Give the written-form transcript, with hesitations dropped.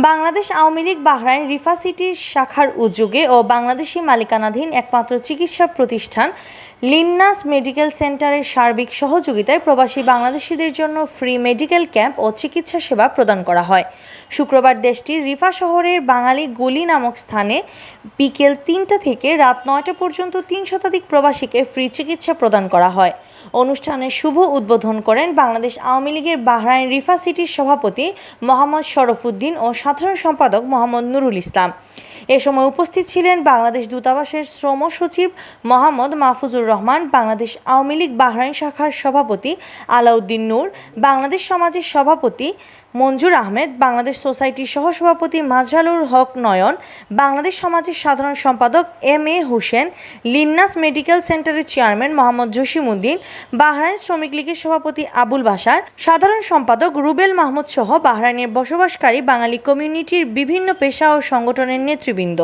Bangladesh Awami League Bahrain Rifa city শাখার উদ্যোগে ও বাংলাদেশি মালিকানাধীন একমাত্র চিকিৎসা প্রতিষ্ঠান লিমনাস মেডিকেল সেন্টারের সার্বিক সহযোগিতায় প্রবাসী বাংলাদেশিদের জন্য ফ্রি মেডিকেল ক্যাম্প ও চিকিৎসা সেবা প্রদান করা হয়। শুক্রবার দেশটির রিফা শহরের বাঙালি গলি নামক স্থানে বিকেল ৩টা থেকে রাত ৯টা পর্যন্ত ৩ শতাধিক প্রবাসীকে ফ্রি চিকিৎসা প্রদান করা হয়। অনুষ্ঠানের শুভ উদ্বোধন করেন বাংলাদেশ আওয়ামী লীগের বাহরাইন রিফা সিটির সভাপতি মোহাম্মদ শরফুদ্দিন ও সাধারণ সম্পাদক মোহাম্মদ নুরুল ইসলাম। এ সময় উপস্থিত ছিলেন বাংলাদেশ দূতাবাসের শ্রম সচিব মোহাম্মদ মাহফুজুর রহমান, বাংলাদেশ আওয়ামী লীগ বাহরাইন শাখার সভাপতি আলাউদ্দিন নূর, বাংলাদেশ সমাজের সভাপতি মঞ্জুর আহমেদ, বাংলাদেশ সোসাইটির সহসভাপতি মাজহারুল হক নয়ন, বাংলাদেশ সমাজের সাধারণ সম্পাদক এম.এ. হোসেন, লিমনাস মেডিকেল সেন্টারের চেয়ারম্যান মোহাম্মদ জসিমউদ্দিন, বাহরাইন শ্রমিক লীগের সভাপতি আবুল বাশার, সাধারণ সম্পাদক রুবেল মাহমুদ সহ বাহরাইনের বসবাসকারী বাঙালি কমিউনিটির বিভিন্ন পেশা ও সংগঠনের নেতৃবৃন্দ।